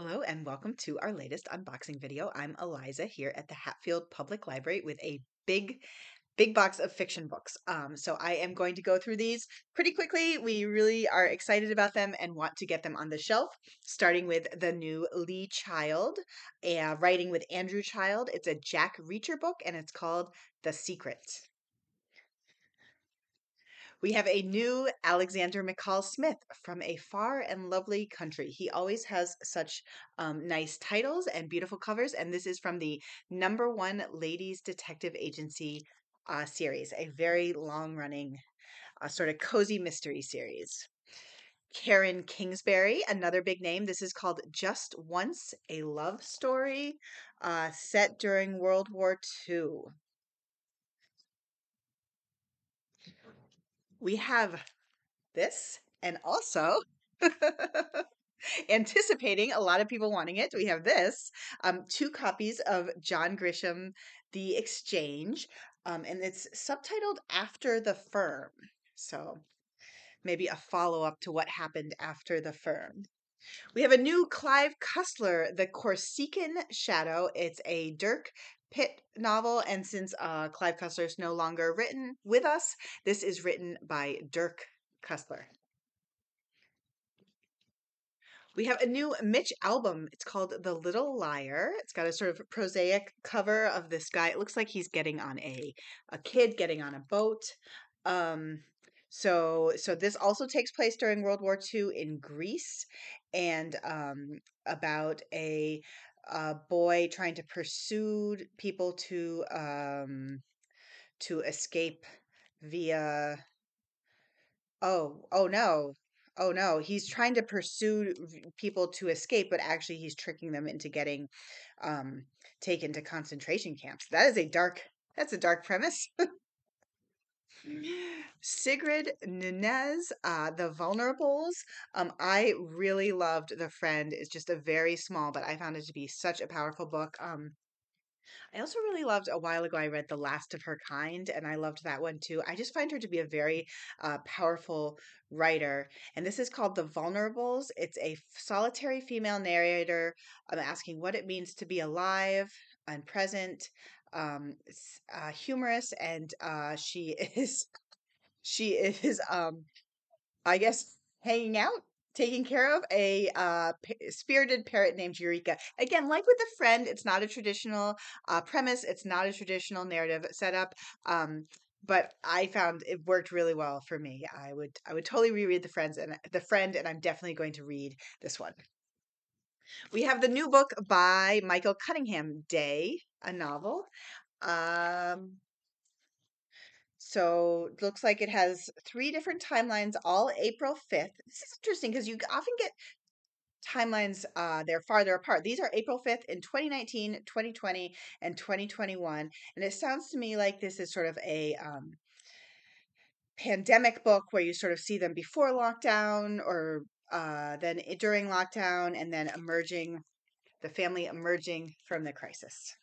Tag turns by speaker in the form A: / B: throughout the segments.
A: Hello and welcome to our latest unboxing video. I'm Eliza here at the Hatfield Public Library with a big box of fiction books. So I am going to go through these pretty quickly. We really are excited about them and want to get them on the shelf, starting with the new Lee Child, writing with Andrew Child. It's a Jack Reacher book and it's called The Secret. We have a new Alexander McCall Smith from a far and lovely country. He always has such nice titles and beautiful covers, and this is from the #1 Ladies Detective Agency series, a very long running sort of cozy mystery series. Karen Kingsbury, another big name. This is called Just Once, a Love Story set during World War II. We have this, and also anticipating a lot of people wanting it, we have this, 2 copies of John Grisham, The Exchange, and it's subtitled After the Firm. So maybe a follow-up to what happened after the firm. We have a new Clive Cussler, The Corsican Shadow. It's a Dirk Pitt novel, and since Clive Cussler is no longer written with us, this is written by Dirk Cussler. We have a new Mitch album. It's called The Little Liar. It's got a sort of prosaic cover of this guy. It looks like he's getting on a kid getting on a boat. So this also takes place during World War II in Greece, and about a boy trying to pursue people to escape via. Oh no. Oh no, he's trying to pursue people to escape, but actually he's tricking them into getting um taken to concentration camps. That's a dark premise. Sigrid, Nunez, The Vulnerables. I really loved The Friend. It's just a very small, but I found it to be such a powerful book. I also really loved a while ago, I read The Last of Her Kind, and I loved that one too. I just find her to be a very powerful writer. And this is called The Vulnerables. It's a solitary female narrator asking what it means to be alive and present. It's humorous, and she is she is I guess hanging out, taking care of a spirited parrot named Eureka. Again, like with a friend, it's not a traditional premise. It's not a traditional narrative setup. But I found it worked really well for me. I would totally reread the Friend, and I'm definitely going to read this one. We have the new book by Michael Cunningham, Day, a novel. Um, So it looks like it has 3 different timelines, all April 5th. This is interesting because you often get timelines, they're farther apart. These are April 5th in 2019, 2020, and 2021. And it sounds to me like this is sort of a pandemic book where you sort of see them before lockdown or then during lockdown and then the family emerging from the crisis.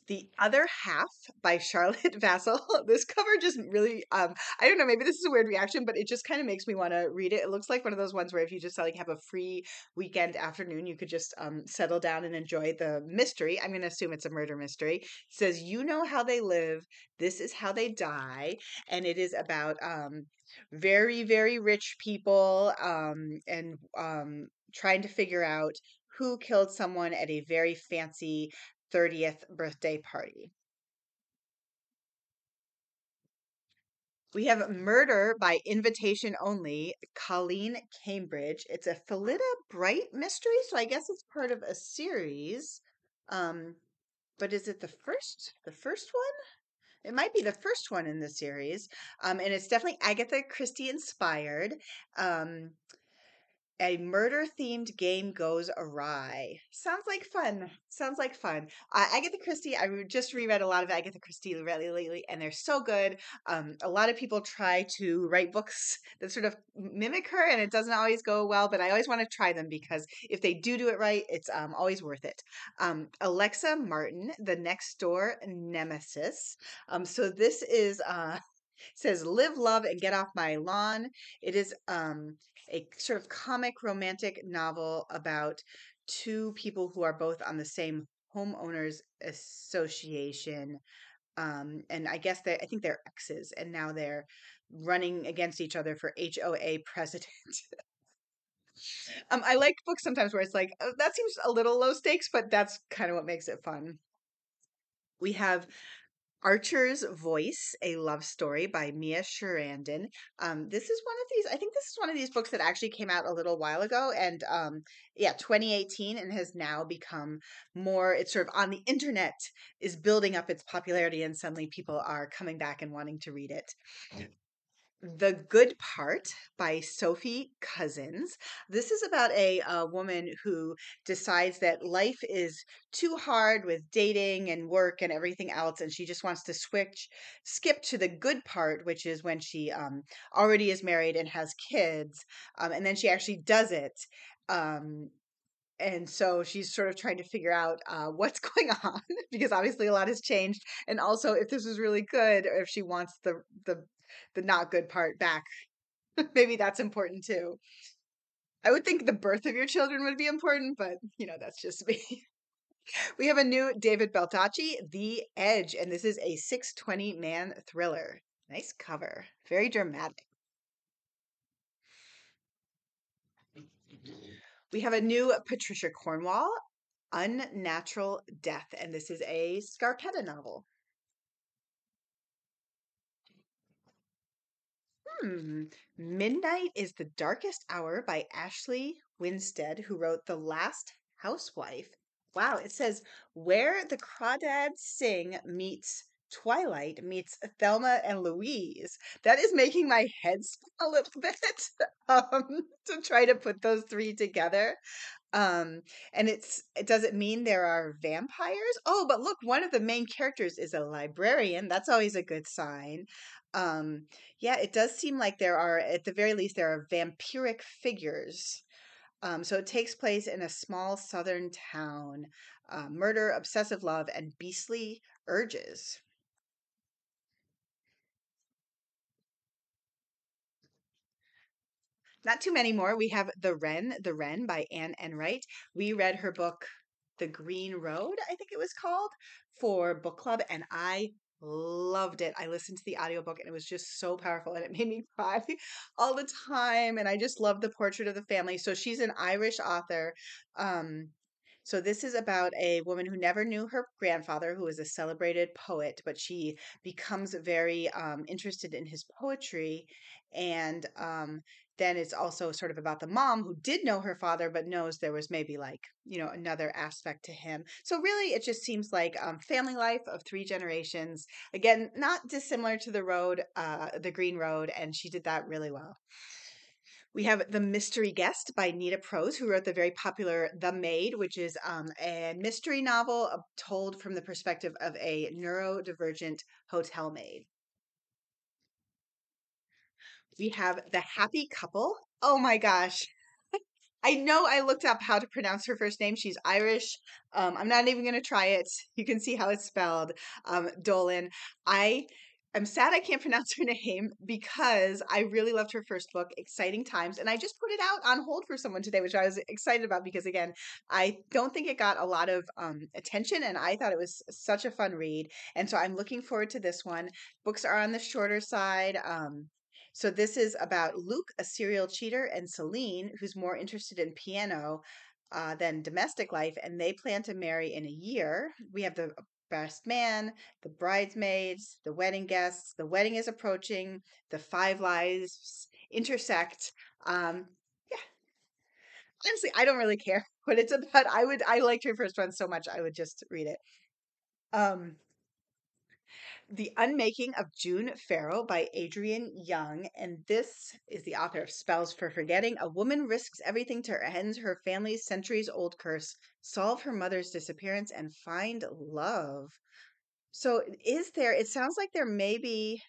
A: The Other Half by Charlotte Vassell. This cover just really, I don't know, maybe this is a weird reaction, but it just kind of makes me want to read it. It looks like one of those ones where if you just like have a free weekend afternoon, you could just settle down and enjoy the mystery. I'm going to assume it's a murder mystery. It says, "You know how they live. This is how they die." And it is about very, very rich people and trying to figure out who killed someone at a very fancy 30th birthday party. We have Murder by Invitation Only, Colleen Cambridge. It's a Philida Bright mystery, so I guess it's part of a series. But is it the first one? It might be the first one in the series. And it's definitely Agatha Christie inspired. A murder-themed game goes awry. Sounds like fun. Sounds like fun. Agatha Christie, just reread a lot of Agatha Christie lately, and they're so good. A lot of people try to write books that sort of mimic her, and it doesn't always go well, but I always want to try them because if they do it right, it's always worth it. Alexa Martin, The Next Door Nemesis. So this is... says live, love, and get off my lawn. It is a sort of comic romantic novel about two people who are both on the same homeowners association. And I think they're exes, and now they're running against each other for HOA president. I like books sometimes where it's like, oh, that seems a little low stakes, but that's kind of what makes it fun. We have Archer's Voice, a love story by Mia Sheridan. This is one of these, I think this is one of these books that actually came out a little while ago, and yeah, 2018, and has now become more, it's sort of on the internet, is building up its popularity, and suddenly people are coming back and wanting to read it. The Good Part by Sophie Cousens. This is about a woman who decides that life is too hard with dating and work and everything else, and she just wants to skip to the good part, which is when she already is married and has kids, and then she actually does it. Um, and so she's sort of trying to figure out what's going on because obviously a lot has changed, and also if this was really good or if she wants the not good part back. Maybe that's important too. I would think the birth of your children would be important, but that's just me. We have a new David Baldacci, The Edge, and this is a 620 man thriller. Nice cover, very dramatic. We have a new Patricia Cornwell, Unnatural Death, and this is a Scarpetta novel. Hmm. Midnight is the Darkest Hour by Ashley Winstead, who wrote The Last Housewife. Wow, it says Where the Crawdads Sing meets Twilight meets Thelma and Louise. That is making my head spin a little bit to try to put those three together. Um, and it doesn't mean there are vampires. Oh, but look, one of the main characters is a librarian. That's always a good sign. Um, yeah, it does seem like there are, at the very least, there are vampiric figures. So it takes place in a small southern town. Murder, obsessive love, and beastly urges. Not too many more. We have The Wren by Anne Enright. We read her book, The Green Road, I think it was called, for book club, and I loved it. I listened to the audiobook and it was just so powerful and it made me cry all the time. And I just love the portrait of the family. So she's an Irish author. Um, so this is about a woman who never knew her grandfather, who is a celebrated poet, but she becomes very interested in his poetry. And then it's also sort of about the mom who did know her father, but knows there was maybe like, another aspect to him. So really, it just seems like family life of three generations. Again, not dissimilar to the Green Road, and she did that really well. We have The Mystery Guest by Nita Prose, who wrote the very popular The Maid, which is a mystery novel told from the perspective of a neurodivergent hotel maid. We have The Happy Couple. Oh my gosh. I know I looked up how to pronounce her first name. She's Irish. I'm not even going to try it. You can see how it's spelled. Dolan. I am sad I can't pronounce her name because I really loved her first book, Exciting Times, and I just put it out on hold for someone today, which I was excited about because, again, I don't think it got a lot of attention, and I thought it was such a fun read. And so I'm looking forward to this one. Books are on the shorter side. So this is about Luke, a serial cheater, and Celine, who's more interested in piano than domestic life, and they plan to marry in a year. We have the best man, the bridesmaids, the wedding guests. The wedding is approaching. The five lives intersect. Um, yeah, honestly, I don't really care what it's about. I liked her first one so much, I would just read it. Um, The Unmaking of June Farrow by Adrienne Young. And this is the author of Spells for Forgetting. A woman risks everything to end her family's centuries old curse, solve her mother's disappearance, and find love. So, it sounds like there maybe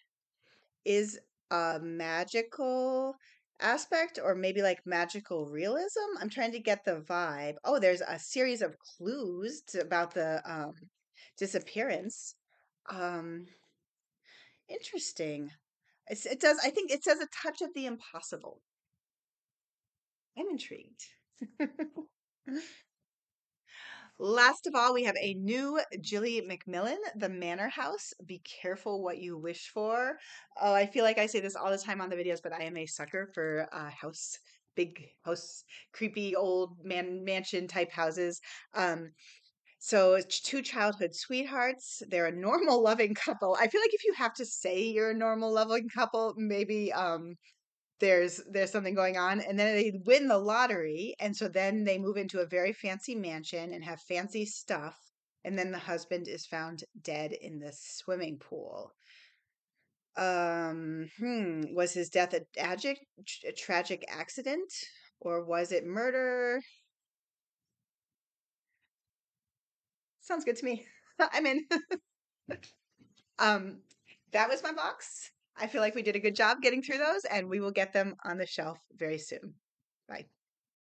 A: is a magical aspect or maybe like magical realism. I'm trying to get the vibe. Oh, there's a series of clues about the disappearance. Um, Interesting. It does. I think it says a touch of the impossible. I'm intrigued. Last of all, we have a new Gilly MacMillan, The Manor House. Be careful what you wish for. Oh, I feel like I say this all the time on the videos, but I am a sucker for big house, creepy old mansion type houses. Um, so it's two childhood sweethearts. They're a normal, loving couple. I feel like if you have to say you're a normal, loving couple, maybe there's something going on, and then they win the lottery, and so then they move into a very fancy mansion and have fancy stuff, and then the husband is found dead in the swimming pool. Was his death a tragic accident, or was it murder? Sounds good to me. I'm in. um that was my box. I feel like we did a good job getting through those, and we will get them on the shelf very soon. Bye.